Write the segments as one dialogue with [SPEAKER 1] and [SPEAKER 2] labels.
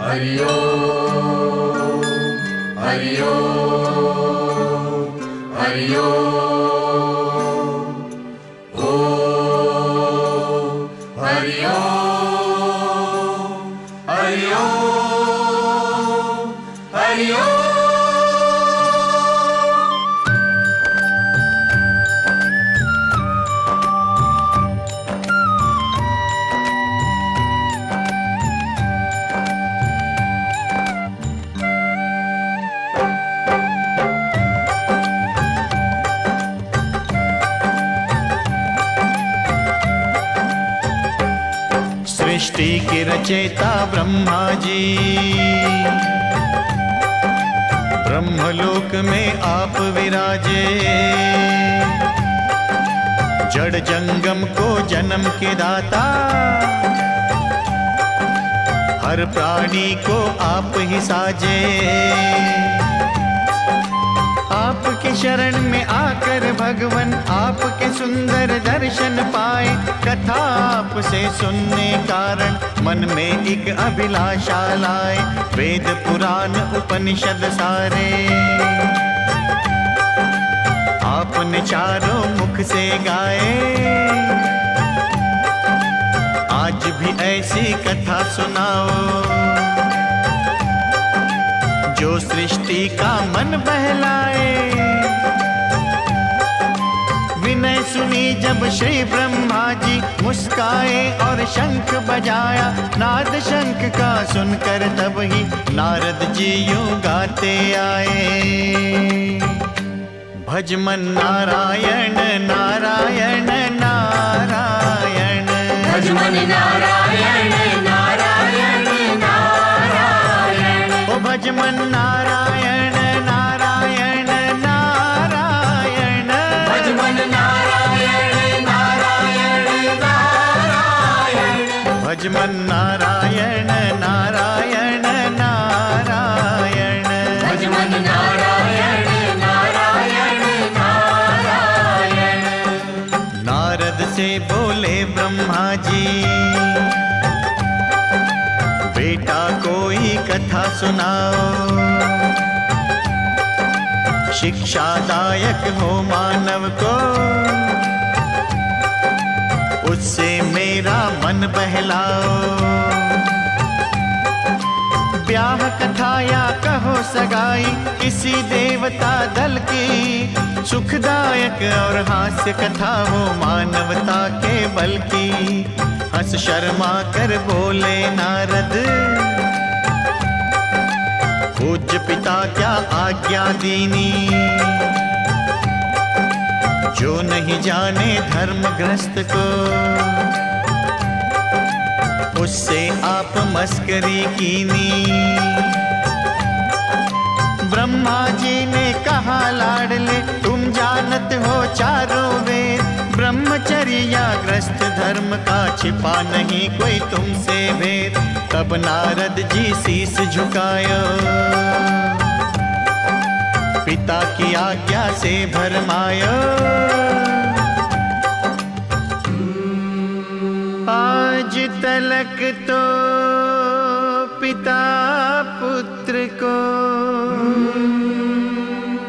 [SPEAKER 1] हरि ओम, हरि ओम, हरि ओम, ओम हरि ओम, हरि ओम, हरि ओम।
[SPEAKER 2] सृष्टि के रचयिता ब्रह्मा जी, ब्रह्मलोक में आप विराजे। जड़ जंगम को जन्म के दाता, हर प्राणी को आप ही साजे। आपके शरण में आकर भगवन आपके सुंदर दर्शन पाए। कथा आपसे सुनने कारण मन में एक अभिलाषा लाए। वेद पुराण उपनिषद सारे आपने चारों मुख से गाए। आज भी ऐसी कथा सुनाओ जो सृष्टि का मन बहलाए। विनय सुनी जब श्री ब्रह्मा जी मुस्काए और शंख बजाया। नाद शंख का सुनकर तब ही नारद जी यूं गाते आए। भज मन नारायण नारायण नारायण,
[SPEAKER 1] भज मन नारायण नारायण नारायण,
[SPEAKER 2] ओ भज मन नारायण नारायण नारायण,
[SPEAKER 1] भज मन नारायण नारायण नारायण,
[SPEAKER 2] भज मन नारायण नारायण नारायण,
[SPEAKER 1] भज मन नारायण नारायण नारायण।
[SPEAKER 2] नारद से बोले ब्रह्मा जी, बेटा कोई कथा सुनाओ। शिक्षादायक हो मानव को, उससे मेरा मन बहलाओ। ब्याह कथा या कहो सगाई किसी देवता दल की। सुखदायक और हास्य कथा हो मानवता के बल की। हंस शर्मा कर बोले नारद, पूज्य पिता क्या आज्ञा दीनी। जो नहीं जाने धर्मग्रस्त को, उससे आप मस्करी कीनी। ब्रह्मा जी ने कहा लाडले, तुम जानत हो चारों वेद। ब्रह्मचर्या ग्रस्त धर्म का छिपा नहीं कोई तुमसे भेद। तब नारद जी शीस झुकायो, पिता की आज्ञा से भरमायो। आज तलक तो पिता पुत्र को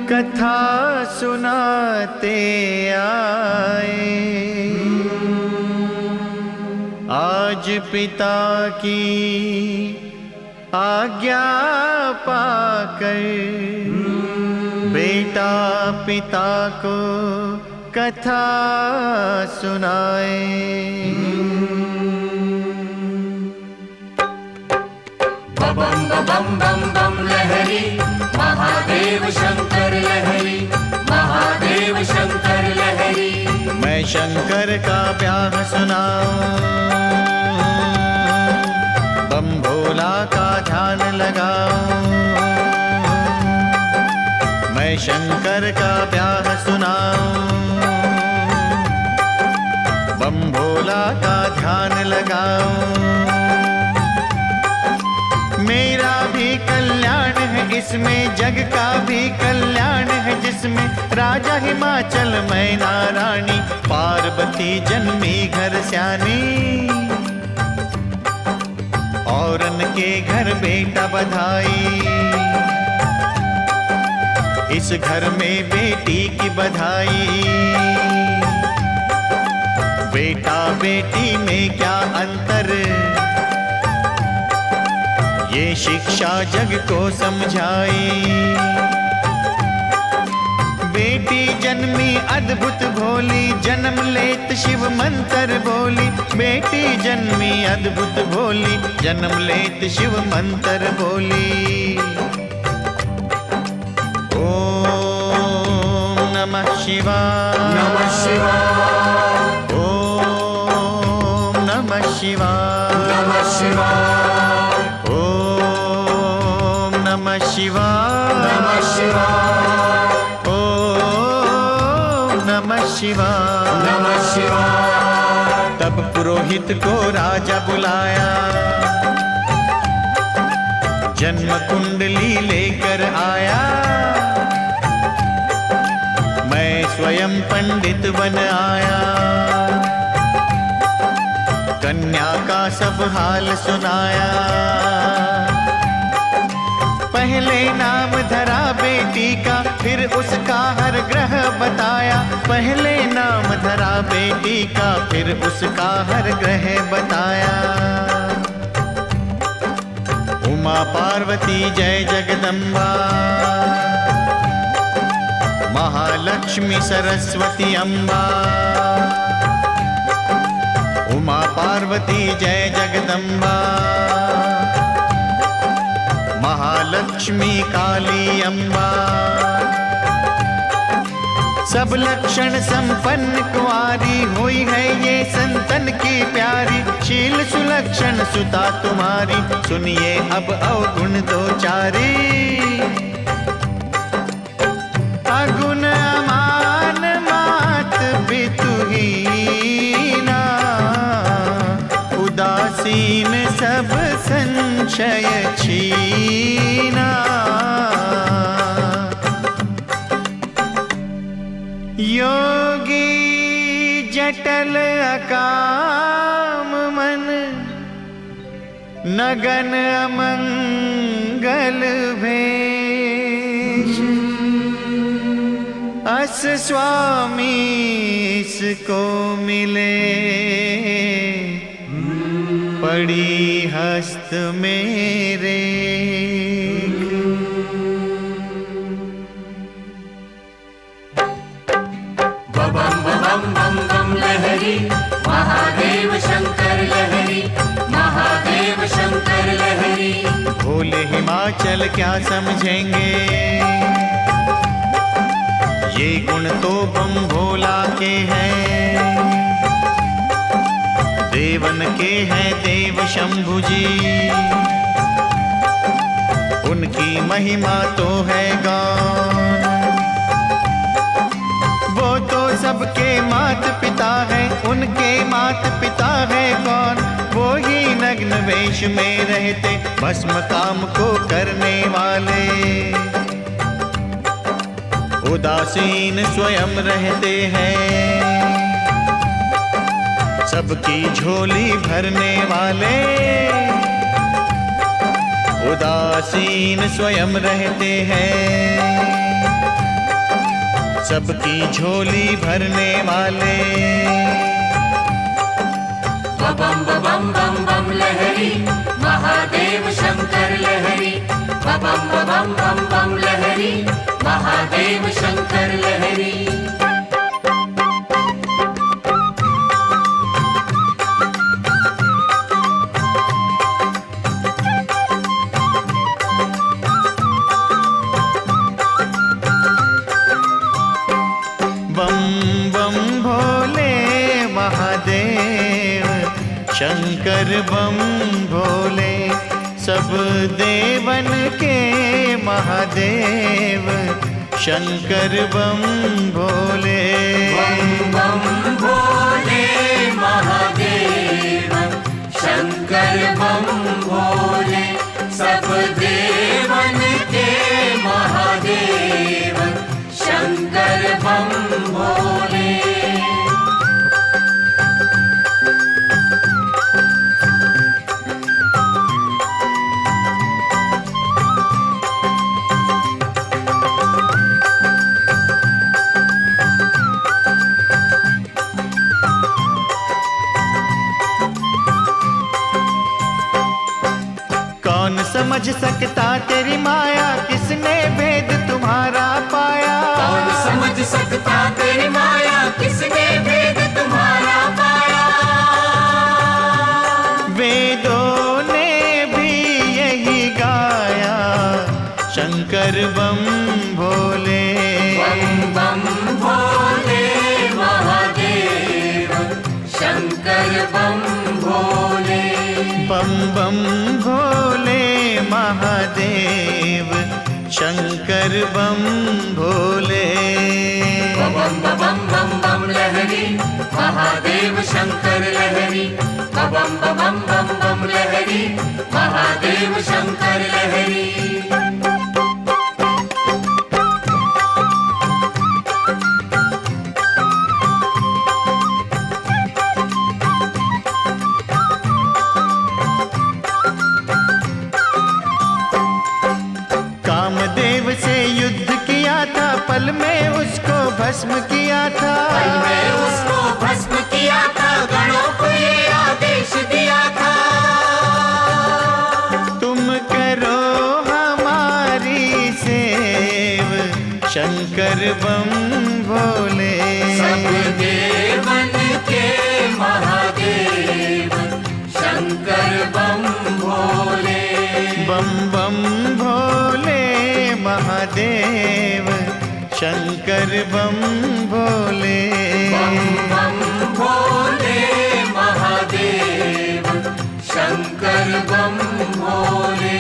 [SPEAKER 2] कथा सुनाते आए। आज पिता की आज्ञा पाकर बेटा पिता को कथा सुनाए।
[SPEAKER 1] बम बम बम बम लहरी, महादेव शंकर लहरी, महादेव शंकर लहरी।
[SPEAKER 2] मैं शंकर का ब्याह सुनाऊं, बम भोला का ध्यान लगाऊं। मैं शंकर का ब्याह सुनाऊं, बम भोला का ध्यान लगाऊं। मेरा भी कल्याण है इसमें, जग का भी कल्याण है जिसमें। राजा हिमाचल मैना रानी, पार्वती जन्मी घर स्यानी। औरन के घर बेटा बधाई, इस घर में बेटी की बधाई। बेटा बेटी में क्या अंतर, ये शिक्षा जग को समझाई। बेटी जन्मी अद्भुत भोली, जन्म लेत शिव मंत्र बोली। बेटी जन्मी अद्भुत भोली, जन्म लेत शिव मंत्र बोली। ओम नमः शिवाय,
[SPEAKER 1] नमः शिवाय,
[SPEAKER 2] ओम नमः शिवाय,
[SPEAKER 1] नमः शिवाय,
[SPEAKER 2] ओम नमः शिवाय,
[SPEAKER 1] नमः शिवाय,
[SPEAKER 2] ओम नमः शिवाय,
[SPEAKER 1] नमः शिवाय।
[SPEAKER 2] तब पुरोहित को राजा बुलाया, जन्म कुंडली लेकर आया। मैं स्वयं पंडित बन आया, कन्या का सब हाल सुनाया। पहले नाम धरा बेटी का, फिर उसका हर ग्रह बताया। पहले नाम धरा बेटी का, फिर उसका हर ग्रह बताया। उमा पार्वती जय जगदम्बा, महालक्ष्मी सरस्वती अम्बा। उमा पार्वती जय जगदम्बा, महालक्ष्मी काली अम्बा। सब लक्षण संपन्न कुंवारी, हुई है ये संतन की प्यारी। शील सुलक्षण सुता तुम्हारी, सुनिए अब अवगुण दो चारी। अगुण अमान मात पितुहीना, उदासीन सब संशय छीना। योगी जटल अकाम मन, नगन अमंगल भेष। अस स्वामी इसको मिले, पड़ी हस्त मेरे।
[SPEAKER 1] बम बम बम बम लहरी, महादेव शंकर लहरी, महादेव शंकर लहरी।
[SPEAKER 2] भोले हिमाचल क्या समझेंगे, ये गुण तो बम भोला के हैं। देवन के हैं देव शंभु जी, उनकी महिमा तो है गौन। वो तो सबके मात पिता है, उनके मात पिता है कौन। वो ही नग्न वेश में रहते, भस्म काम को करने वाले। उदासीन स्वयं रहते हैं, सबकी झोली भरने वाले। उदासीन स्वयं रहते हैं, सबकी झोली भरने वाले।
[SPEAKER 1] बम बम बम बम लहरी, महादेव शंकर लहरी। बम बम बम बम लहरी, महादेव शंकर लहरी।
[SPEAKER 2] शंकर बम भोले, सब देवन के महादेव। शंकर बम भोले,
[SPEAKER 1] बम बम भोले महादेव। शंकर बम भोले, सब देवन के महादेव। शंकर बम भोले।
[SPEAKER 2] समझ सकता तेरी माया, किसने भेद तुम्हारा पाया।
[SPEAKER 1] कौन समझ सकता तेरी माया, किसने भेद तुम्हारा पाया।
[SPEAKER 2] वेदों ने भी यही गाया, शंकर बम भोले।
[SPEAKER 1] बम बम भोले महादेव, शंकर बम भोले।
[SPEAKER 2] बम बम भोले महादेव, शंकर बम भोले।
[SPEAKER 1] बम बम बम बम लहरी, महादेव शंकर लहरी। बम बम बम बम लहरी, महादेव शंकर लहरी।
[SPEAKER 2] कामदेव से युद्ध किया था, पल में उसको भस्म किया था।
[SPEAKER 1] पल में उसको भस्म किया था, गणों को ये आदेश दिया था।
[SPEAKER 2] तुम करो हमारी सेव, शंकर बम भोले।
[SPEAKER 1] सब देवन के महादेव, शंकर बम भोले।
[SPEAKER 2] बम बम भोले महादेव, शंकर बम भोले।
[SPEAKER 1] बम बम भोले महादेव, शंकर बम भोले।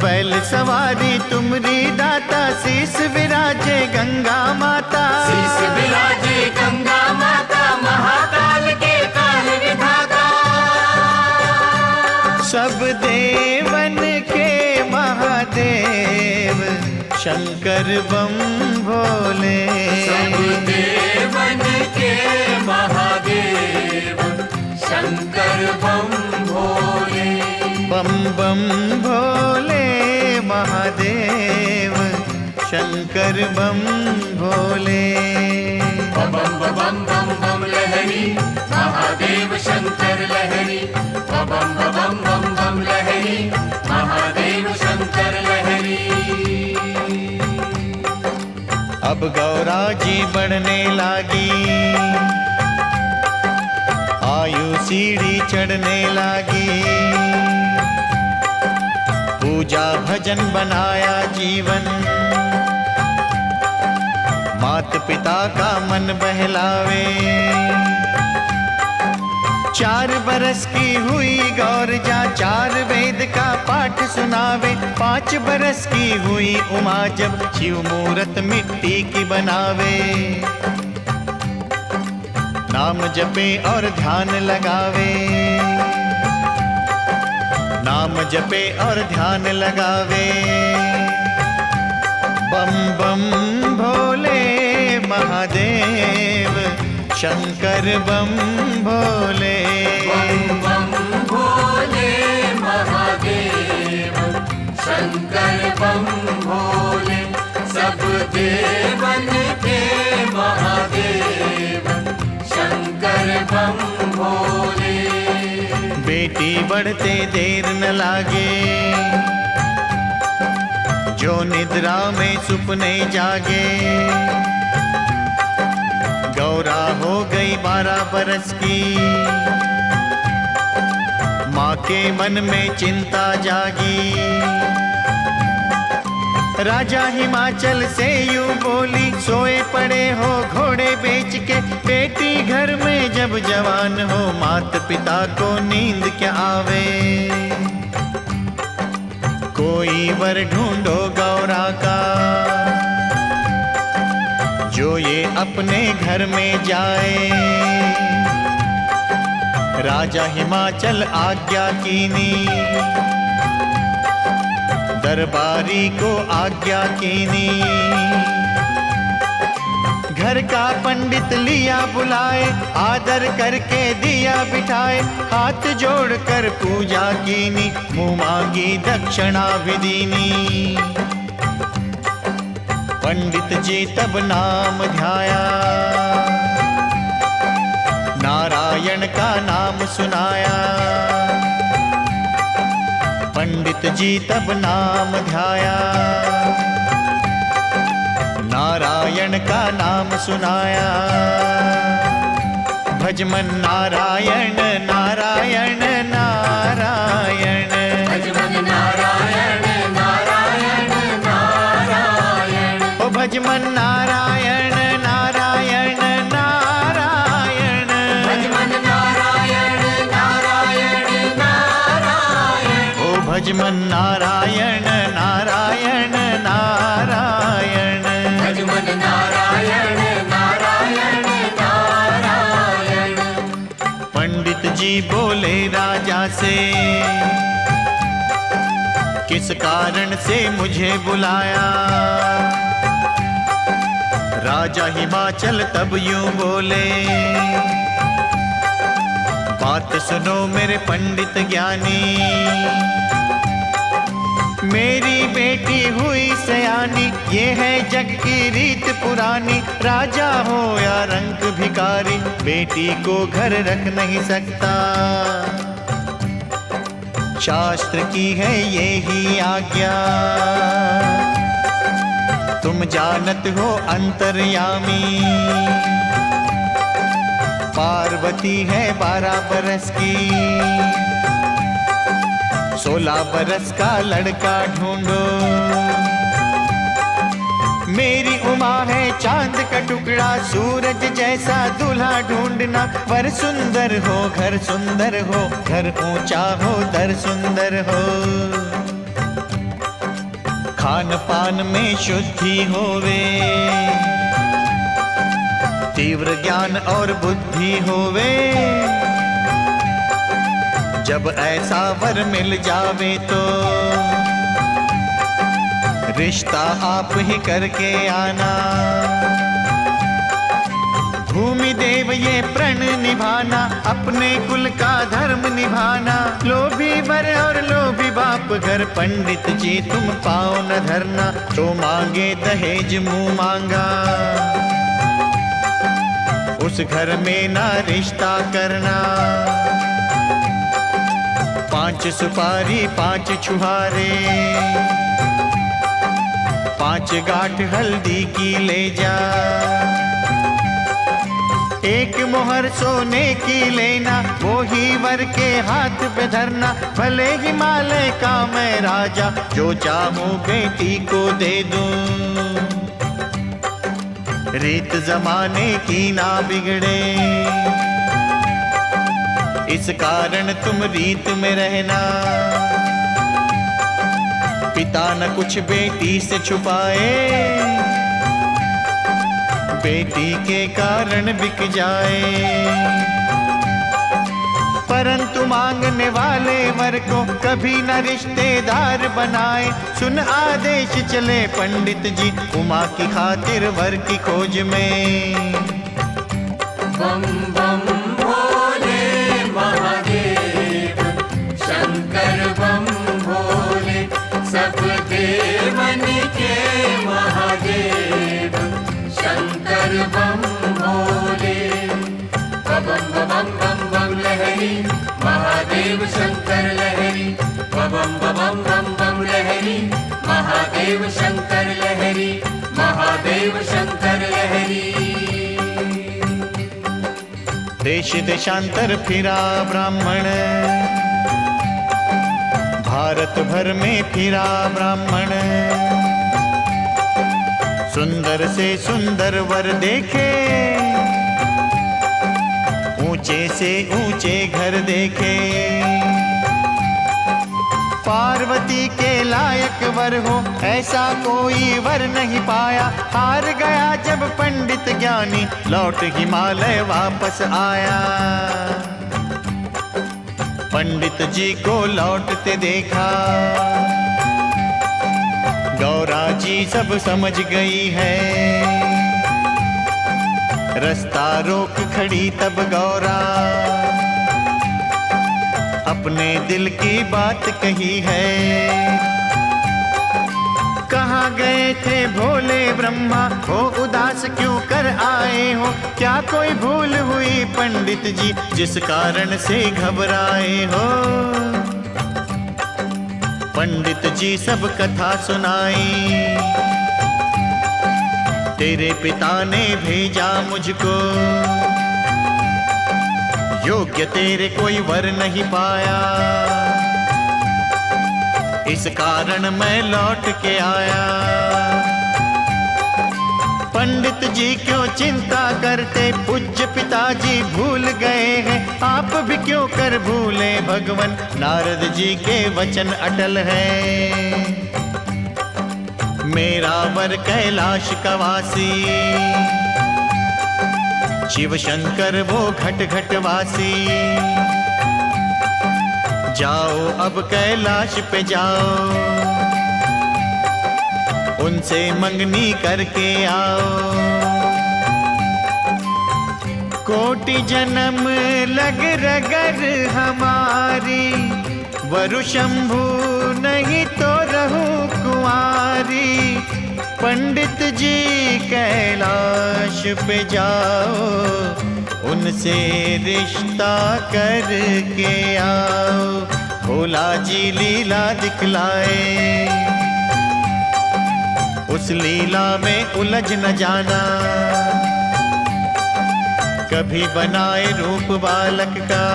[SPEAKER 2] बैल सवारी तुमरी दाता, शीस विराजे गंगा माता।
[SPEAKER 1] शीस विराजे गंगा माता, महाकाल के काल विधाता।
[SPEAKER 2] सब देवन के महादेव, शंकर बम भोले।
[SPEAKER 1] सब देवन के महादेव, शंकर बम भोले।
[SPEAKER 2] बम बम भोले महादेव, शंकर बम भोले।
[SPEAKER 1] बम बम बम बम लहरी, महादेव शंकर लहरी। बम बम बम बम लहरी, महादेव शंकर लहरी।
[SPEAKER 2] अब गौरा जी बढ़ने लागी, आयु सीढ़ी चढ़ने लागी। पूजा भजन बनाया जीवन, मात पिता का मन बहलावे। 4 बरस की हुई गौरजा, 4 वेद का पाठ सुनावे। 5 बरस की हुई उमा, जब शिव मूरत मिट्टी की बनावे। नाम जपे और ध्यान लगावे, नाम जपे और ध्यान लगावे। बम बम भोले महादेव, शंकर बम भोले।
[SPEAKER 1] बम बम भोले महादेव, शंकर बम भोले। सब देवन के महादेव, शंकर बम भोले।
[SPEAKER 2] बेटी बढ़ते देर न लागे, जो निद्रा में सुपने जागे। गौरा हो गई 12 बरस की, माँ के मन में चिंता जागी। राजा हिमाचल से यूं बोली, सोए पड़े हो घोड़े बेच के। बेटी घर में जब जवान हो, मात पिता को नींद क्या आवे। कोई वर ढूंढो गौरा का, जो ये अपने घर में जाए। राजा हिमाचल आज्ञा कीनी, दरबारी को आज्ञा कीनी। घर का पंडित लिया बुलाए, आदर करके दिया बिठाए, हाथ जोड़कर पूजा कीनी, मुँह मांगी दक्षिणा भी दीनी। पंडित जी तब नाम ध्याया, नारायण का नाम सुनाया। पंडित जी तब नाम ध्याया, नारायण का नाम सुनाया। भज मन नारायण नारायण नारायण,
[SPEAKER 1] भज मन नारायण नारायण नारायण,
[SPEAKER 2] ओ भज मन नारायण नारायण नारायण,
[SPEAKER 1] भज मन नारायण नारायण नारायण,
[SPEAKER 2] ओ भज मन नारायण नारायण नारायण,
[SPEAKER 1] भज मन नारायण नारायण नारायण।
[SPEAKER 2] पंडित जी बोले राजा से, किस कारण से मुझे बुलाया। राजा हिमाचल तब यूं बोले, बात सुनो मेरे पंडित ज्ञानी। मेरी बेटी हुई सयानी, ये है जग की रीत पुरानी। राजा हो या रंक भिखारी, बेटी को घर रख नहीं सकता। शास्त्र की है ये ही आज्ञा, तुम जानत हो अंतर्यामी। पार्वती है 12 बरस की, 16 बरस का लड़का ढूंढो। मेरी उमा है चांद का टुकड़ा, सूरज जैसा दूल्हा ढूंढना। वर सुंदर हो घर सुंदर हो, घर ऊंचा हो दर सुंदर हो। खान पान में शुद्धि होवे, तीव्र ज्ञान और बुद्धि होवे। जब ऐसा वर मिल जावे तो रिश्ता आप ही करके आना। भूमि देव ये प्रण निभाना, अपने कुल का धर्म निभाना। लोभी वर और लोभी बाप घर, पंडित जी तुम पाओ न धरना। तो मांगे दहेज मुंह मांगा, उस घर में ना रिश्ता करना। 5 सुपारी 5 छुहारे, 5 गांठ हल्दी की ले जा। 1 मोहर सोने की लेना, वो ही वर के हाथ पे धरना। भले हिमालय का मैं राजा, जो चाहूं बेटी को दे दूं। रीत जमाने की ना बिगड़े, इस कारण तुम रीत में रहना। पिता न कुछ बेटी से छुपाए, बेटी के कारण बिक जाए। परंतु मांगने वाले वर को कभी न रिश्तेदार बनाए। सुन आदेश चले पंडित जी, उमा की खातिर वर की खोज में।
[SPEAKER 1] बम बम भोले महादेव शंकर, बम भोले सब देवन के महादेव शंकर। बम भोले बम बम बम बम लहरी, महादेव शंकर लहरी। बम बम बम बम लहरी, महादेव शंकर लहरी, महादेव शंकर लहरी।
[SPEAKER 2] देश देशांतर फिरा ब्राह्मण, भारत भर में फिरा ब्राह्मण। सुंदर से सुंदर वर देखे, ऊंचे से ऊंचे घर देखे। पार्वती के लायक वर हो, ऐसा कोई वर नहीं पाया। हार गया जब पंडित ज्ञानी, लौट हिमालय वापस आया। पंडित जी को लौटते देखा, गौरा जी सब समझ गई है। रास्ता रोक खड़ी तब गौरा, अपने दिल की बात कही है। कहाँ गए थे भोले ब्रह्मा, हो उदास क्यों कर आए हो? क्या कोई भूल हुई पंडित जी, जिस कारण से घबराए हो? पंडित जी सब कथा सुनाई, तेरे पिता ने भेजा मुझको, योग्य तेरे कोई वर नहीं पाया, इस कारण मैं लौट के आया। पंडित जी क्यों चिंता करते, पूज्य पिताजी भूल गए हैं, आप भी क्यों कर भूले भगवन, नारद जी के वचन अटल है। मेरा वर कैलाश का वासी, शिव शंकर वो घट घट वासी। जाओ अब कैलाश पे जाओ, उनसे मंगनी करके आओ। कोटि जन्म लग रगर हमारी, वरु शंभु नहीं तो रहूं कुंवारी। पंडित जी कैलाश पे जाओ, उनसे रिश्ता करके आओ। भोला जी लीला दिखलाए, उस लीला में उलझ न जाना। कभी बनाए रूप बालक का,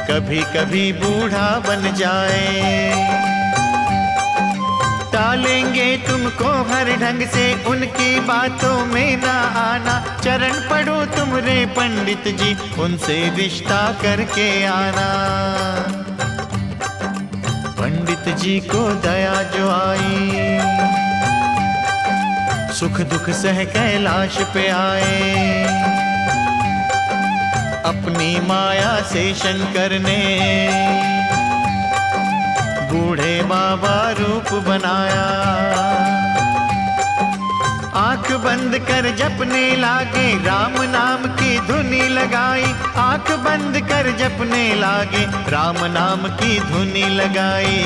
[SPEAKER 2] कभी कभी बूढ़ा बन जाए। टालेंगे तुमको हर ढंग से, उनकी बातों में ना आना। चरण पढ़ो तुम रे पंडित जी, उनसे रिश्ता करके आना। पंडित जी को दया जो आई, सुख दुख सह कैलाश पे आए। अपनी माया से शंकर ने बूढ़े बाबा रूप बनाया। आंख बंद कर जपने लागे, राम नाम की धुनी लगाई। आंख बंद कर जपने लागे, राम नाम की धुनी लगाई।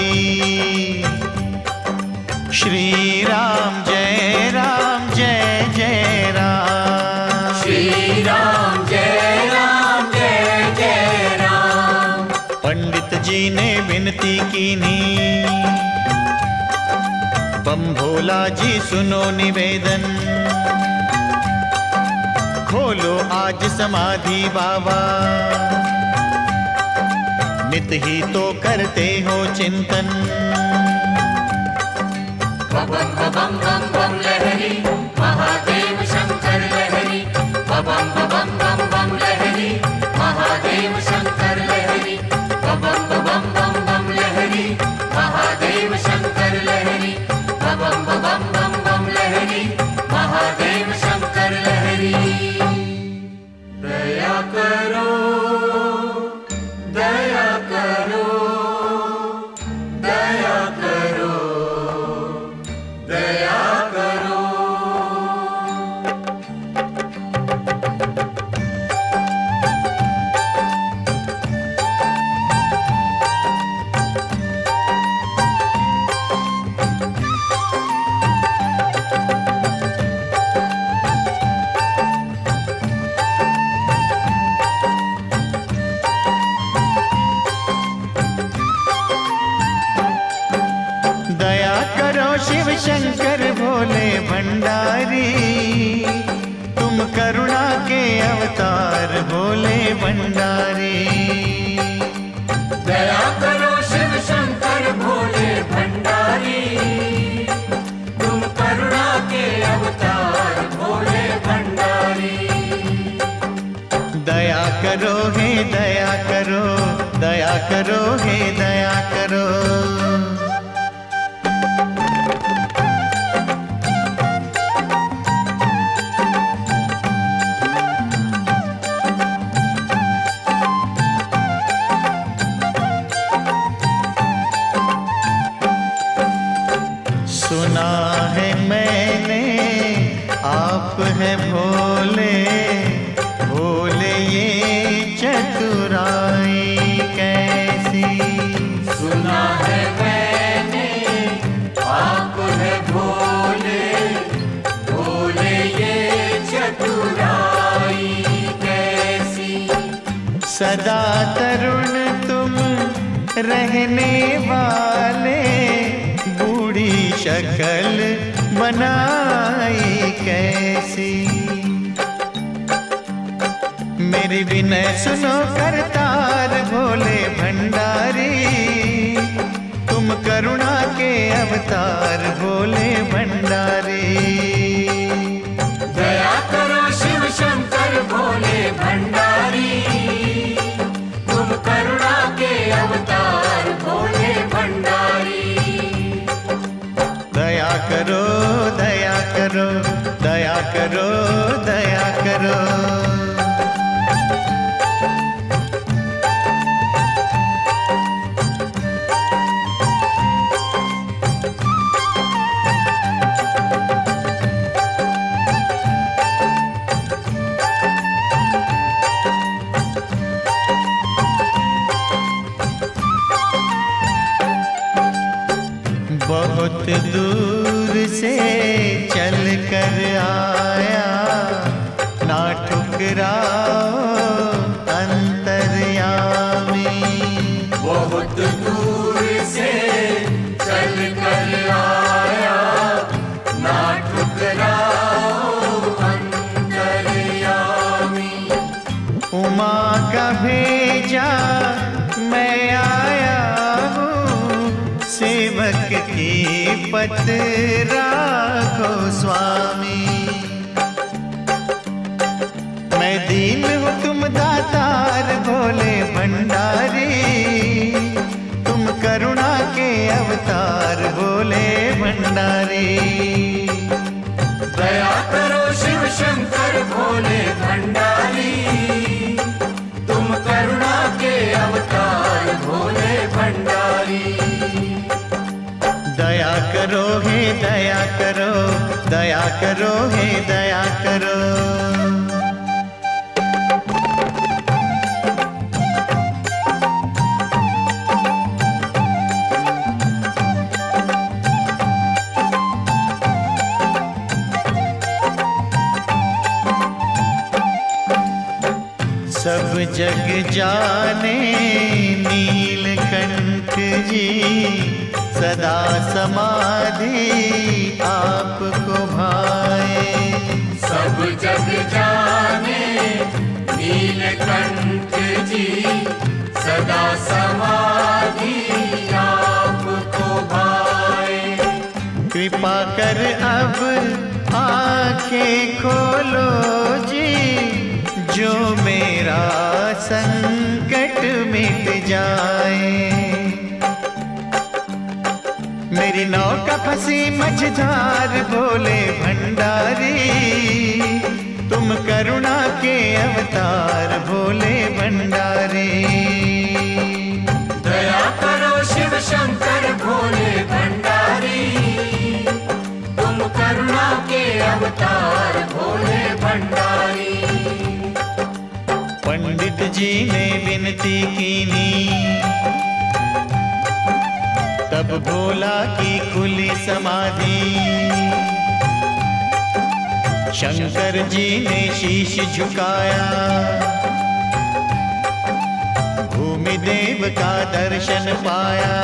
[SPEAKER 2] श्री राम जय राम जय जय राम,
[SPEAKER 1] श्री राम जय राम जय जय राम।
[SPEAKER 2] पंडित जी ने विनती कीनी, बम भोला जी सुनो निवेदन। खोलो आज समाधि बाबा, नित ही तो करते हो चिंतन।
[SPEAKER 1] बम बम बम बम लहरी, महादेव शंकर लहरी। बम बम बम बम लहरी, महादेव शंकर लहरी। बम बम बम बम लहरी, महादेव शंकर लहरी। बम बम बम बम लहरी, महादेव शंकर लहरी। दया करो, दया करो, दया करो, दया करो।
[SPEAKER 2] शिव शंकर भोले भंडारी, तुम करुणा के अवतार भोले भंडारी।
[SPEAKER 1] दया करो शिव शंकर भोले भंडारी, तुम करुणा के अवतार भोले भंडारी।
[SPEAKER 2] दया करो हे दया करो, दया करो हे दया करो। सुना है मैंने आप सदा तरुण तुम रहने वाले, बूढ़ी शक्ल बनाई कैसी। मेरी विनय सुनो करतार भोले भंडारी, तुम करुणा के अवतार भोले भंडारी।
[SPEAKER 1] दया करो शिव शंकर भोले भंडारी, तुम करुणा के अवतार भोले भंडारी।
[SPEAKER 2] दया करो दया करो दया करो दया करो। बहुत दूर से चल कर आया, ना ठुकराओ अंतर्यामी।
[SPEAKER 1] बहुत दूर से चल कर आया, ना ठुकराओ अंतर्यामी।
[SPEAKER 2] उमा का भेजा मैं आया हूँ, सेवक की पत राखो स्वामी। मैं दीन हूँ तुम दातार भोले भंडारी, तुम करुणा के अवतार भोले भंडारी।
[SPEAKER 1] दया करो शिव शंकर भोले भंडारी, तुम करुणा के अवतार भोले भंडारी।
[SPEAKER 2] दया करो हे दया करो, दया करो हे दया करो। सब जग जाने नीलकंठ जी, सदा समाधि आपको भाए।
[SPEAKER 1] सब जग जाने नीलकंठ जी, सदा समाधि आपको भाए।
[SPEAKER 2] कृपा कर अब आंखें खोलो जी, जो मेरा संकट मिट जाए। मेरी नौका फंसी मझधार भोले भंडारी, तुम करुणा के अवतार भोले भंडारी।
[SPEAKER 1] दया करो शिव शंकर भोले भंडारी, तुम करुणा के अवतार भोले भंडारी।
[SPEAKER 2] पंडित जी ने विनती कीनी, तब भोला की खुली समाधि। शंकर जी ने शीश झुकाया, भूमि देव का दर्शन पाया।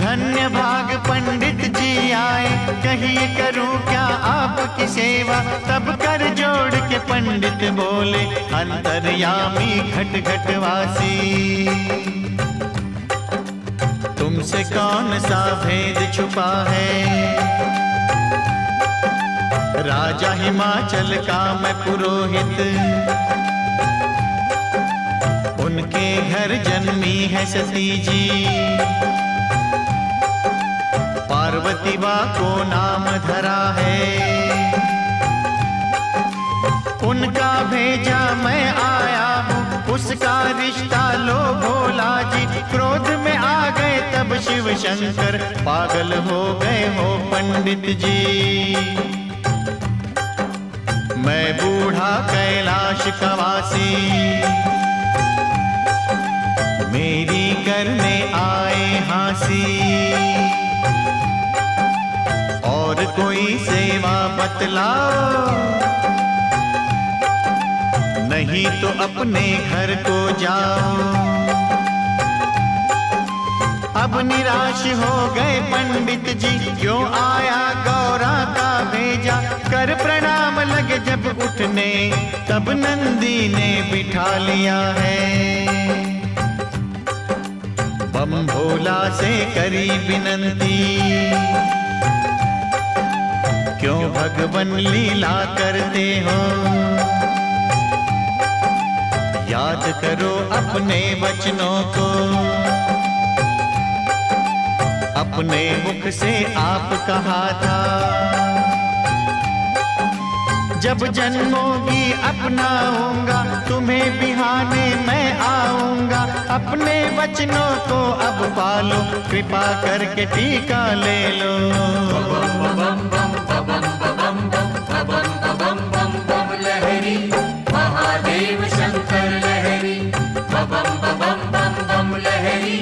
[SPEAKER 2] धन्य भाग पंडित जी आए, कहिए करूं क्या आपकी सेवा। तब कर जोड़ के पंडित बोले, अंतर्यामी घट घट वासी, तुमसे कौन सा भेद छुपा है। राजा हिमाचल का मैं पुरोहित, उनके घर जन्मी है सती जी। पार्वती बा को नाम धरा है, उनका भेजा मैं आया हूँ, उसका रिश्ता लो भोला जी। क्रोध में आ गए तब शिव शंकर, पागल हो गए हो पंडित जी। मैं बूढ़ा कैलाश कवासी, मेरी करने आए हासी। और कोई सेवा बतलाओ, नहीं तो अपने घर को जाओ। अब निराश हो गए पंडित जी, क्यों आया गौरा का भेजा। कर प्रणाम लगे जब उठने, तब नंदी ने बिठा लिया है। बम भोला से करी विनंती, क्यों भगवन लीला करते हो। याद करो अपने वचनों को, अपने मुख से आप कहा था। जब जन्मोगी अपनाऊंगा, तुम्हें बिहाने मैं आऊंगा। अपने वचनों को अब पालो, कृपा करके टीका ले लो।
[SPEAKER 1] बम बम बम बम बम बम बम बम लहरी, महादेव शंकर लहरी। बम बम बम बम लहरी,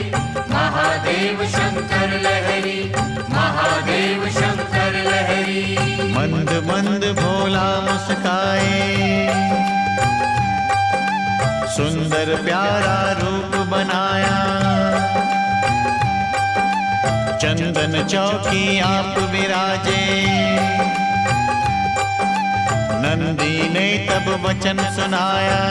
[SPEAKER 1] महादेव शंकर लहरी, महादेव शंकर लहरी।
[SPEAKER 2] मंद मंद भोला मुस्काए, सुंदर प्यारा रूप बनाया। चंदन चौकी आप विराजे, नंदी ने तब वचन सुनाया।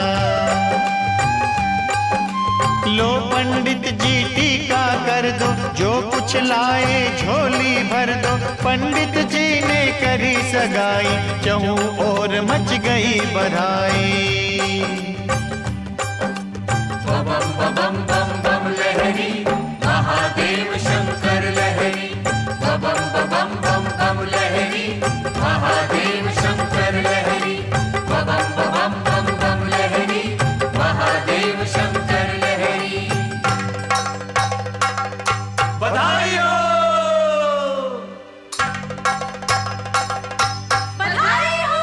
[SPEAKER 2] लो पंडित जी टीका कर दो, जो कुछ लाए झोली भर दो। पंडित जी ने करी सगाई, चहु और मच गई बधाई।
[SPEAKER 1] बम बम बम बम लहरी, महादेव शंकर लहरी। बम बम बम बम लहरी, महादेव शंकर लहरी। बम बम बम बम लहरी, महादेव शंकर लहरी।
[SPEAKER 2] बधाई हो।
[SPEAKER 3] बधाई हो।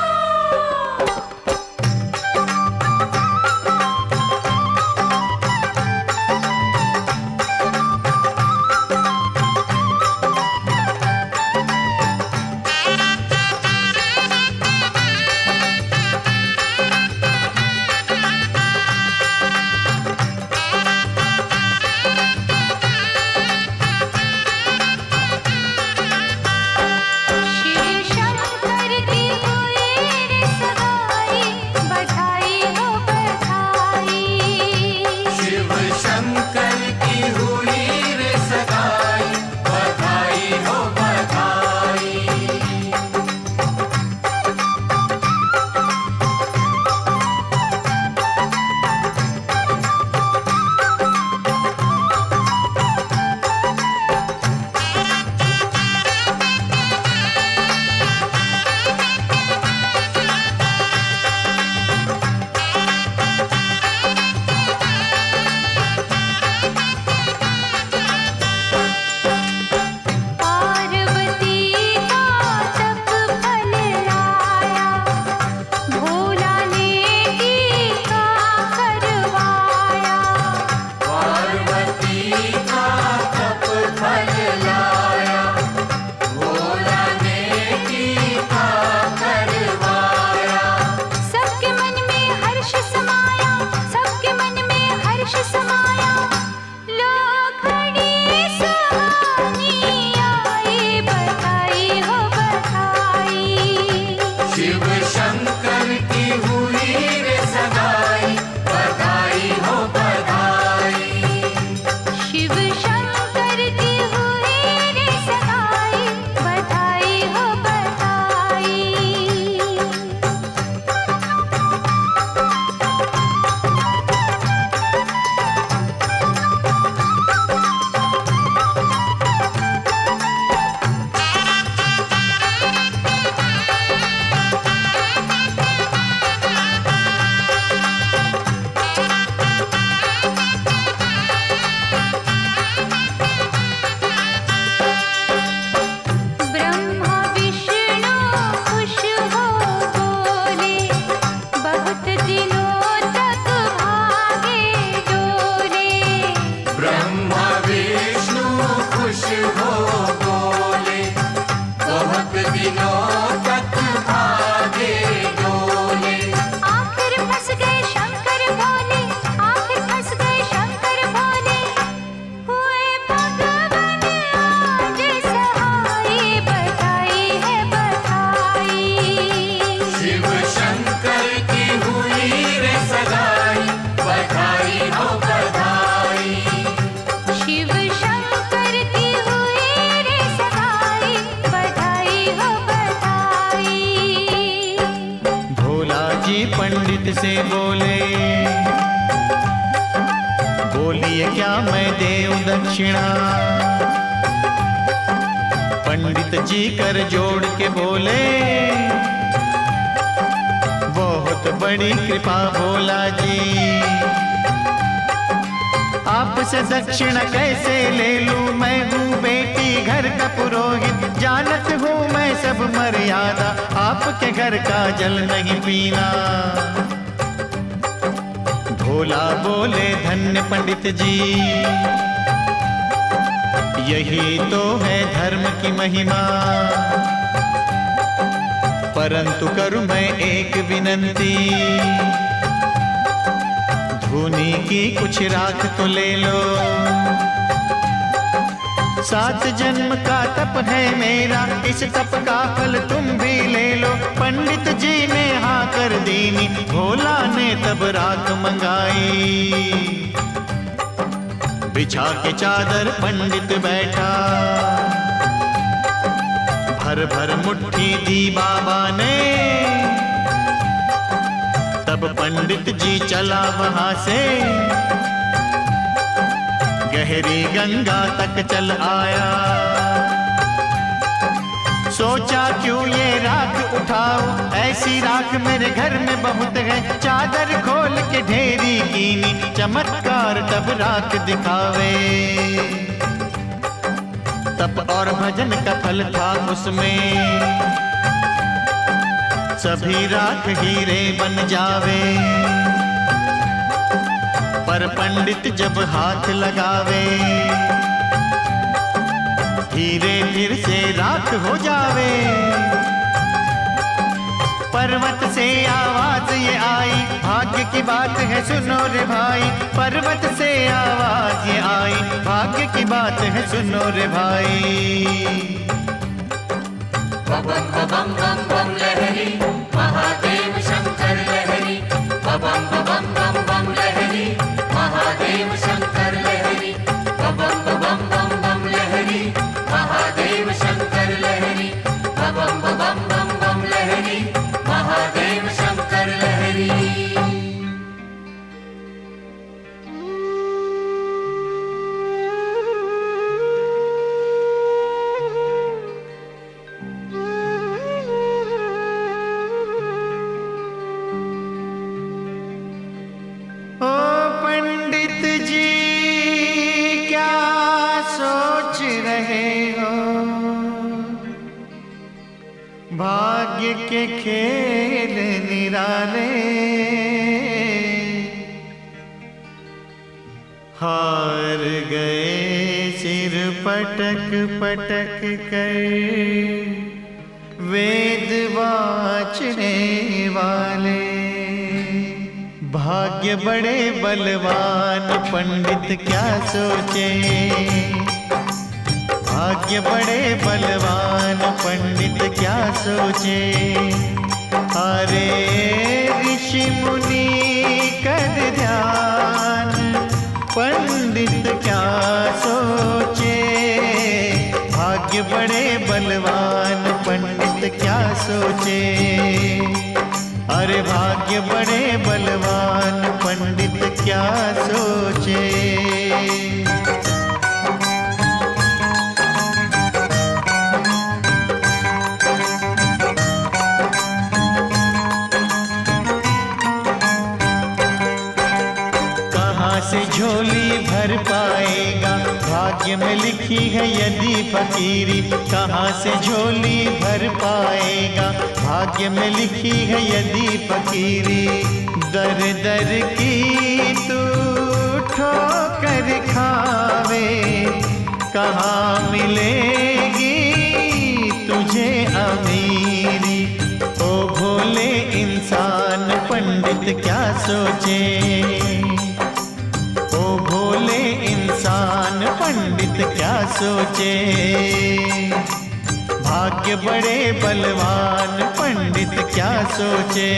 [SPEAKER 2] पंडित से बोले, बोलिए क्या मैं देऊं दक्षिणा। पंडित जी कर जोड़ के बोले, बहुत बड़ी कृपा भोला जी, आपसे दक्षिणा कैसे ले लूं। मैं हूँ बेटी घर का पुरोहित, जानत हूँ मैं सब मर्यादा, आपके घर का जल नहीं पीना। भोला बोले धन्य पंडित जी, यही तो है धर्म की महिमा। परंतु करूं मैं एक विनंती, धूनी की कुछ राख तो ले लो। 7 जन्म का तप है मेरा, इस तप का फल तुम भी ले लो। पंडित जी ने हाँ कर दीनी, भोला ने तब राख मंगाई। बिछा के चादर पंडित बैठा, भर भर मुट्ठी दी बाबा ने। तब पंडित जी चला वहां से, गहरी गंगा तक चल आया। सोचा क्यों ये राख उठाओ, ऐसी राख मेरे घर में बहुत है। चादर खोल के ढेरी कीनी, चमत्कार तब राख दिखावे। तप और भजन का फल था उसमें, सभी राख हीरे बन जावे। पर पंडित जब हाथ लगावे, हीरे फिर से राख हो जावे। पर्वत से आवाज ये आई, भाग्य की बात है सुनो रे भाई। पर्वत से आवाज ये आई, भाग्य की बात है सुनो रे भाई।
[SPEAKER 1] बम बम बम बम लहरी, महादेव शंकर लहरी। बम बम बम बम लहरी, महादेव शंकर लहरी। बम बम बम बम लहरी, महादेव शंकर लहरी। बम बम बम बम लहरी, महादेव शंकर लहरी।
[SPEAKER 2] भाग्य के खेल निराले, हार गए सिर पटक पटक कर वेद वाचने वाले। भाग्य बड़े बलवान पंडित क्या सोचे, भाग्य बड़े बलवान पंडित क्या सोचे। अरे ऋषि मुनि कर ध्यान, पंडित क्या सोचे। भाग्य बड़े बलवान पंडित क्या सोचे। अरे भाग्य बड़े बलवान पंडित क्या सोचे। से झोली भर पाएगा, भाग्य में लिखी है यदि फकीरी। कहाँ से झोली भर पाएगा, भाग्य में लिखी है यदि फकीरी। दर दर की तू ठोकर खावे, कहाँ मिलेगी तुझे अमीरी। ओ भोले इंसान पंडित क्या सोचे, भोले इंसान पंडित क्या सोचे। भाग्य बड़े बलवान पंडित क्या सोचे।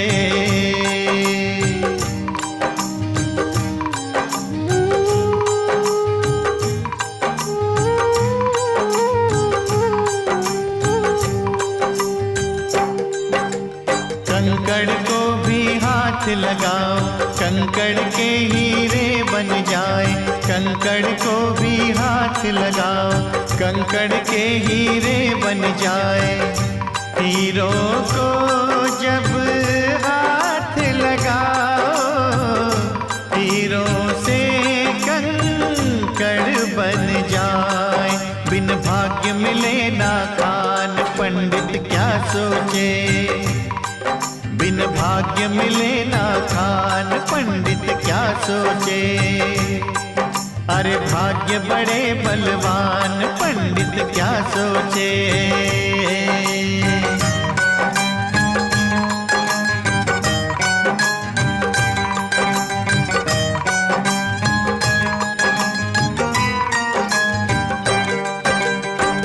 [SPEAKER 2] कंकड़ को भी हाथ लगाओ, कंकड़ के हीरे बन जाए। कंकड़ को भी हाथ लगाओ, कंकड़ के हीरे बन जाए। हीरो को जब हाथ लगाओ, हीरो से कंकड़ बन जाए। बिन भाग्य मिले ना खान, पंडित क्या सोचे। बिन भाग्य मिले ना खान, पंडित क्या सोचे। अरे भाग्य बड़े बलवान, पंडित क्या सोचे।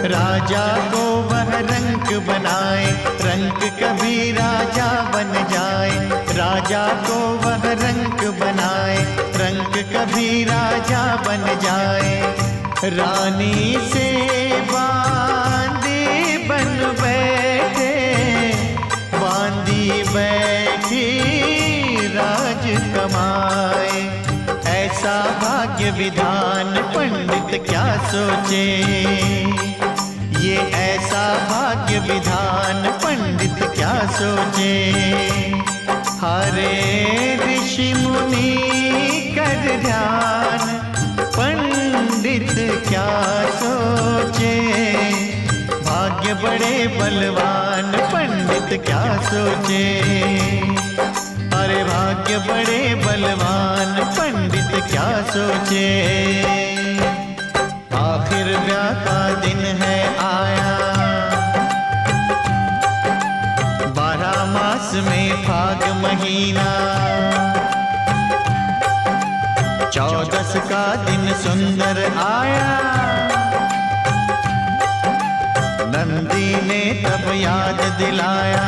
[SPEAKER 2] राजा को वह रंक बनाए, रंक कभी राजा बन जाए। राजा को वह रंक बनाए, रंक कभी राजा बन जाए। रानी से बांदी बन बैठे, बांदी बैठी राज कमाए। ऐसा भाग्य विधान, पंडित क्या सोचे। ये ऐसा भाग्य विधान, पंडित क्या सोचे। हरे ऋषि मुनि कर ध्यान, पंडित क्या सोचे। भाग्य बड़े बलवान, पंडित क्या सोचे। अरे भाग्य बड़े बलवान, पंडित क्या सोचे। आखिर ब्याह का दिन है आया, 12 मास में फाग महीना। 14 का दिन सुंदर आया, नंदी ने तब याद दिलाया।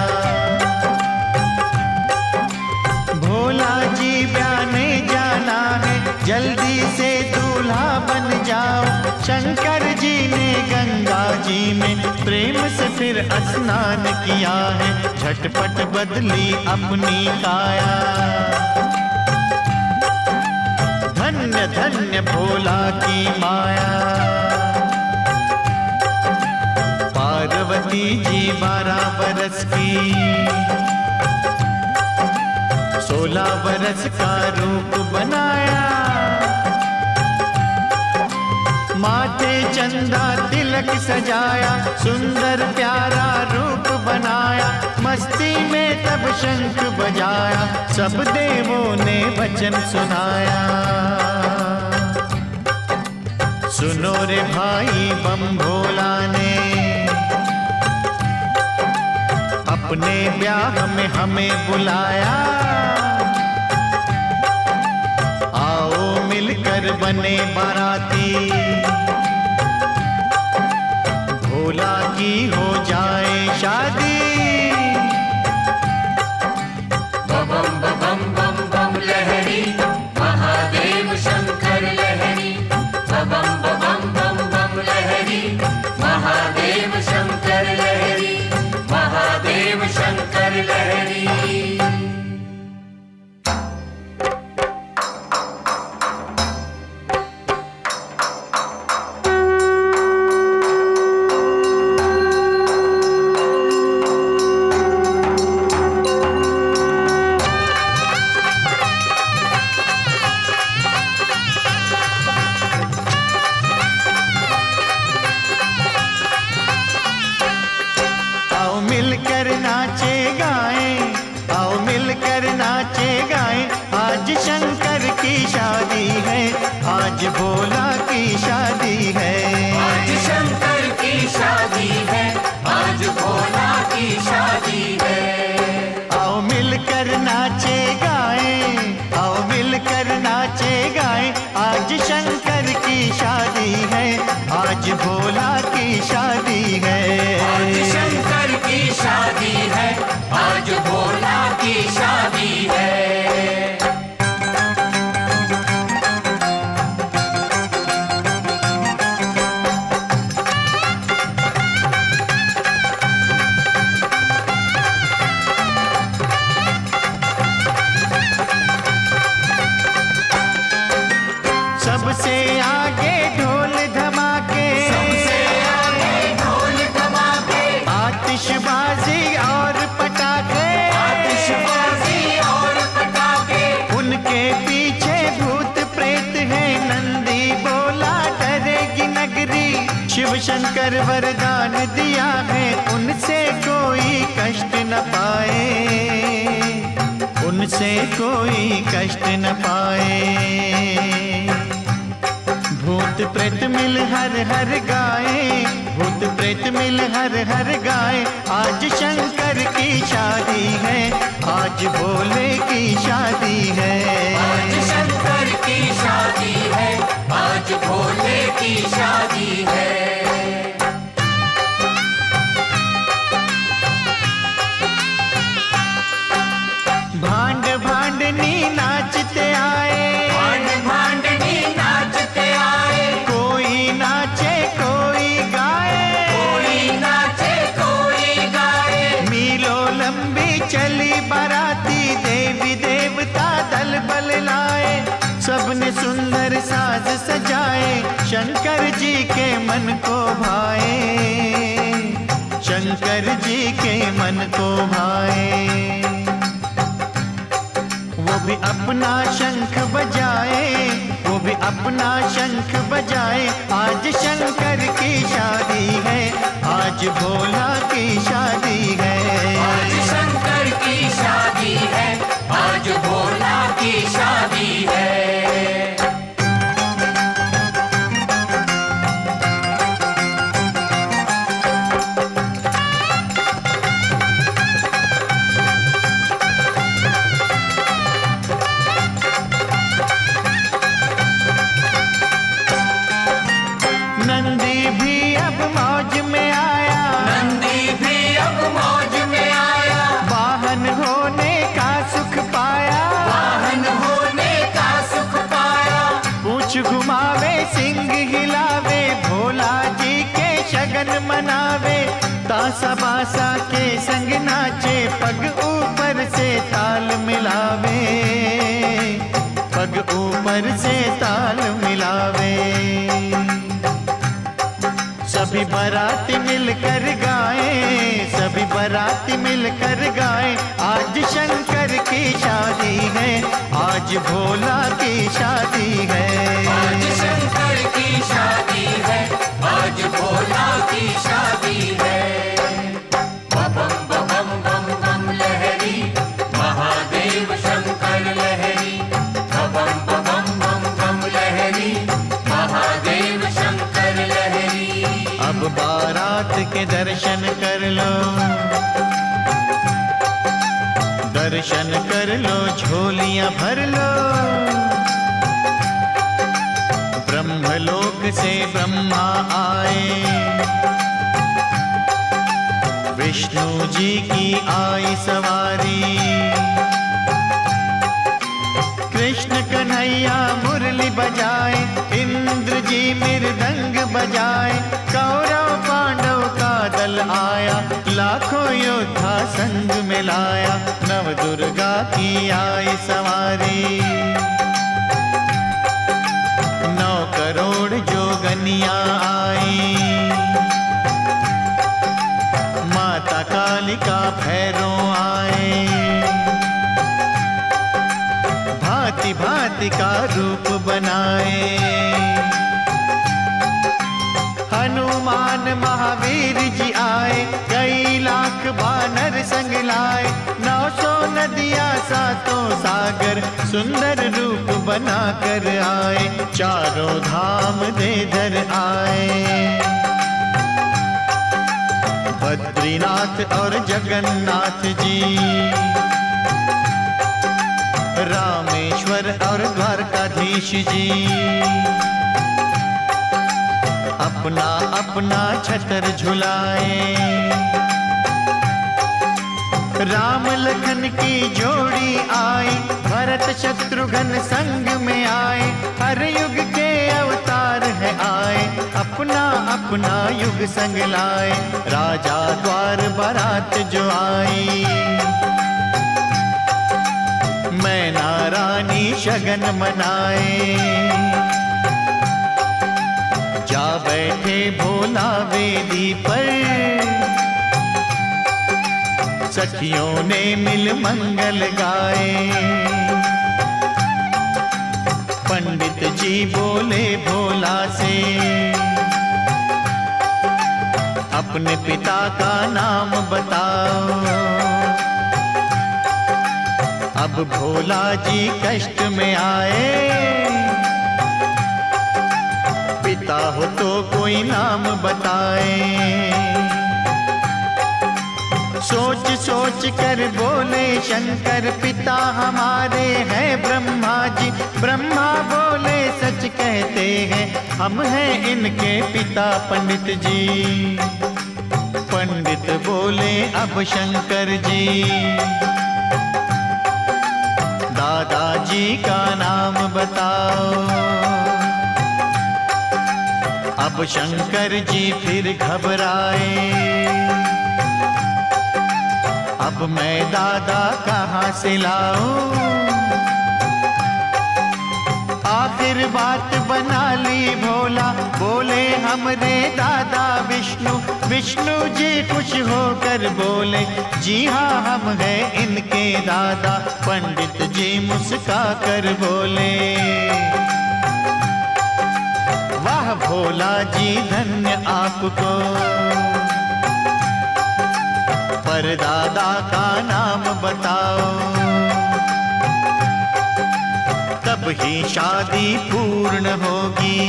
[SPEAKER 2] भोला जी ब्याने जाना है, जल्दी से दूल्हा बन जाओ। शंकर जी ने गंगा जी में प्रेम से फिर स्नान किया है। झटपट बदली अपनी काया, धन्य धन्य भोला की माया। पार्वती जी 12 बरस की, 16 बरस का रूप बनाया। माथे चंदा तिलक सजाया, सुंदर प्यारा रूप बनाया। मस्ती में तब शंख बजाया, सब देवों ने वचन सुनाया। सुनो रे भाई बम भोला ने, अपने ब्याह में हमें बुलाया। आओ मिलकर बने बाराती, भोला की हो जाए शादी।
[SPEAKER 1] बम बम बम बम लहरी, महादेव शंकर लहरी। बम बम बम बम लहरी, महादेव शंकर लहरी। महादेव शंकर लहरी।
[SPEAKER 2] मिलकर नाचे गाएं, आओ मिलकर नाचे गाएं। आज शंकर की शादी है, आज भोला की शादी है।
[SPEAKER 1] आज शंकर की शादी है, आज भोला की शादी है।
[SPEAKER 2] आओ मिलकर नाचे गाएं, आओ मिलकर नाचे गाएं। आज शंकर की शादी है, आज भोला की शादी है।
[SPEAKER 1] आज शंकर की शादी है, आज भोला की शादी है।
[SPEAKER 2] शिव शंकर वरदान दिया है, उनसे कोई कष्ट न पाए, उनसे कोई कष्ट न पाए। भूत प्रेत मिल हर हर गाए, भूत प्रेत मिल हर हर गाए। आज शंकर की शादी है, आज भोले की शादी है।
[SPEAKER 1] आज शंकर की शादी है, आज भोले की शादी है।
[SPEAKER 2] भांड भांडनी नाचते आए,
[SPEAKER 1] भांड भांडनी नाचते आए।
[SPEAKER 2] कोई नाचे कोई गाए,
[SPEAKER 1] कोई नाचे कोई गाए।
[SPEAKER 2] मीलों लंबी चली बाराती, देवी देवता दल बल लाए। सबने सुंदर साज सजाए, शंकर जी के मन को भाए, शंकर जी के मन को भाए। वो भी अपना शंख बजाए, वो भी अपना शंख बजाए। आज शंकर की शादी है, आज भोला की शादी है।
[SPEAKER 1] आज शंकर की शादी है, आज भोला की शादी है।
[SPEAKER 2] नंदी भी अब मौज में आया,
[SPEAKER 1] नंदी भी अब मौज में आया।
[SPEAKER 2] वाहन होने का सुख पाया,
[SPEAKER 1] वाहन होने का सुख पाया।
[SPEAKER 2] पूछ घुमावे सिंह हिलावे, भोला जी के शगन मनावे। तासा बासा के संग नाचे, पग ऊपर से ताल मिलावे, पग ऊपर से ताल मिलावे। सभी बाराती मिलकर गाए, सभी बाराती मिलकर गाए। आज शंकर की शादी है, आज भोला की शादी है।
[SPEAKER 1] आज शंकर की शादी है, आज भोला की शादी है। बम बम बम बम लहरी, महादेव शंकर लहरी। बम बम बम बम लहरी, महादेव शंकर लहरी।
[SPEAKER 2] अब बारात के दर्शन कर लो, दर्शन कर लो, झोलियां भर लो। ब्रह्मलोक से ब्रह्मा आए, विष्णु जी की आई सवारी। कृष्ण कन्हैया मुरली बजाए, इंद्र जी मृदंग बजाए। कौरव पांडव का दल आया, लाखों योद्धा संग मिलाया। नव दुर्गा की आई सवारी, 9 करोड़ जोगनियां आई। माता कालिका भैरों आए, भांति भांति का रूप बनाए। हनुमान महावीर जी आए, कई लाख वानर संग लाए। 900 नदियां सातों सागर, सुंदर रूप बना कर आए। चारों धाम दे धर आए, बद्रीनाथ और जगन्नाथ जी, रामेश्वर और द्वारकाधीश जी। अपना अपना छतर झुलाए, राम लखन की जोड़ी आई। भरत शत्रुघ्न संग में आए, हर युग के अवतार है आए। अपना अपना युग संग लाए, राजा द्वार बारात जो आई। मैना रानी शगन मनाए, जा बैठे भोला वेदी पर। सखियों ने मिल मंगल गाए, पंडित जी बोले भोला से। अपने पिता का नाम बताओ। अब भोला जी कष्ट में आए, पिता हो तो कोई नाम बताए। सोच सोच कर बोले शंकर, पिता हमारे हैं ब्रह्मा जी। ब्रह्मा बोले सच कहते हैं, हम हैं इनके पिता पंडित जी। पंडित बोले अब शंकर जी, दादाजी का नाम बताओ। अब शंकर जी फिर घबराए, अब मैं दादा कहाँ से लाऊं। आखिर बात बना ली भोला, बोले हमरे दादा विष्णु। विष्णु जी खुश होकर बोले, जी हाँ हम हैं इनके दादा। पंडित जी मुस्का कर बोले, वाह भोला जी धन्य आपको, पर दादा का नाम बताओ। तब ही शादी पूर्ण होगी।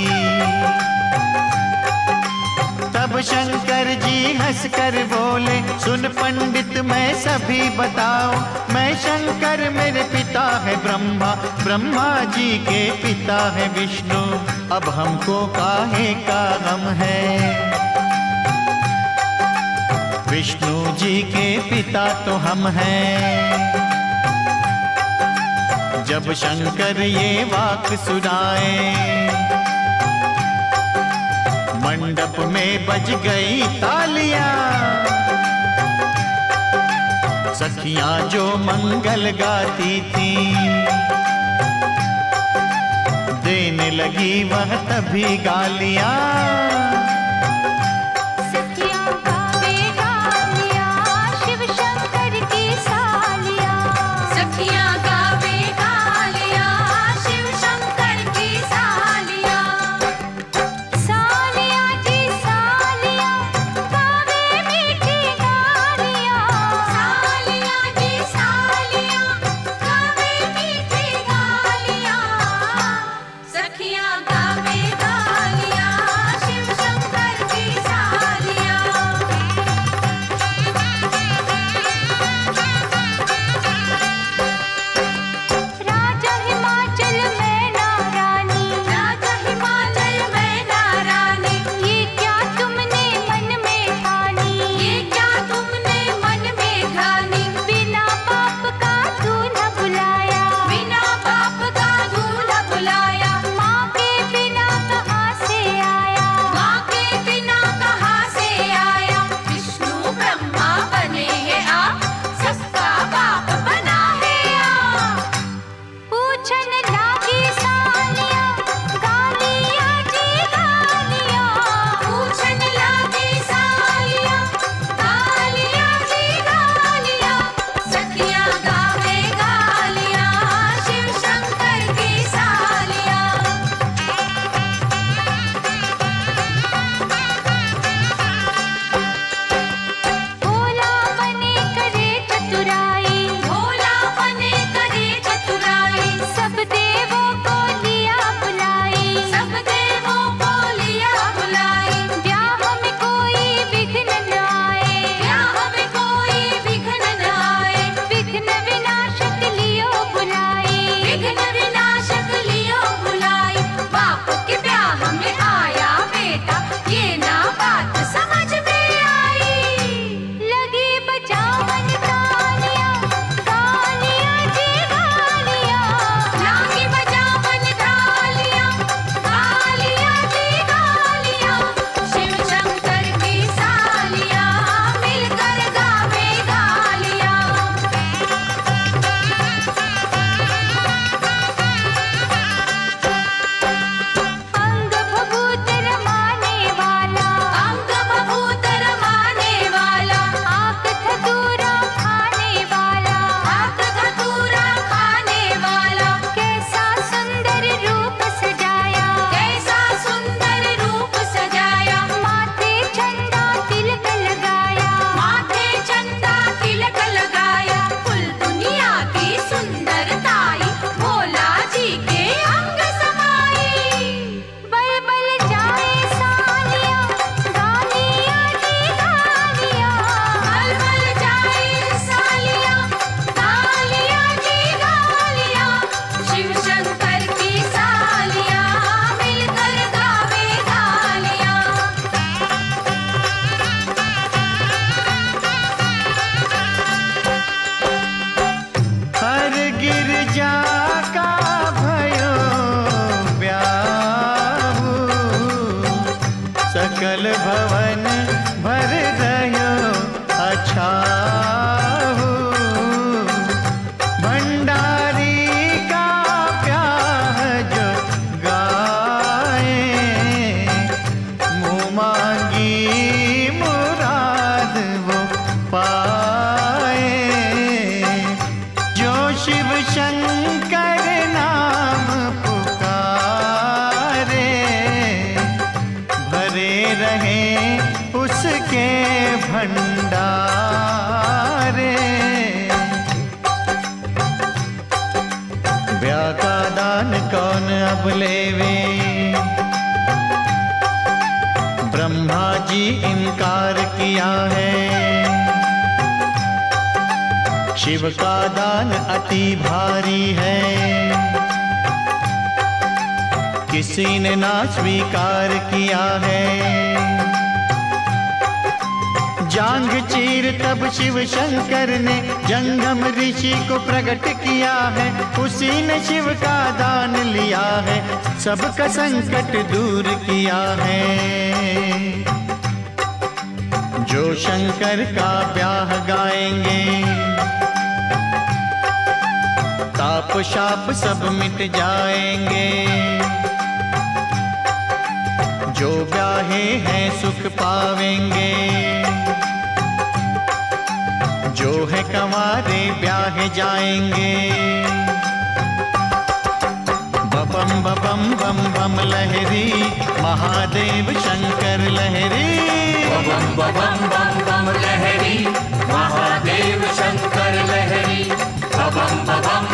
[SPEAKER 2] तब शंकर जी हंसकर बोले, सुन पंडित मैं सभी बताओ। मैं शंकर, मेरे पिता है ब्रह्मा, ब्रह्मा जी के पिता है विष्णु। अब हमको काहे का गम है, विष्णु जी के पिता तो हम हैं। जब शंकर ये वाक सुनाए, मंडप में बज गई तालियां। सखियां जो मंगल गाती थी, देने लगी वह तभी गालियां।
[SPEAKER 1] सखियां गावे गालियां, शिव
[SPEAKER 2] सकल भवन भर रह्यो अच्छा हो। भंडारी का प्याह जो गाए, मुँह मांगी मुराद वो पाए। जो शिव शंकर नाम पुकारे, भरे रहे उसके भंडारे। ब्याह का दान कौन अब लेवे, ब्रह्मा जी इनकार किया है। शिव का दान अति भारी है, किसी ने ना स्वीकार किया है। जांघ चीर तब शिव शंकर ने जंगम ऋषि को प्रकट किया है। उसी ने शिव का दान लिया है, सबका संकट दूर किया है। जो शंकर का ब्याह गाएंगे, ताप शाप सब मिट जाएंगे। जो ब्याहे हैं सुख पावेंगे, जो है कंवारे ब्याहे जाएंगे। बबम बबम बम बम लहरी, महादेव शंकर लहरी।
[SPEAKER 1] बम बम बम बम लहरी, महादेव शंकर लहरी। बम बम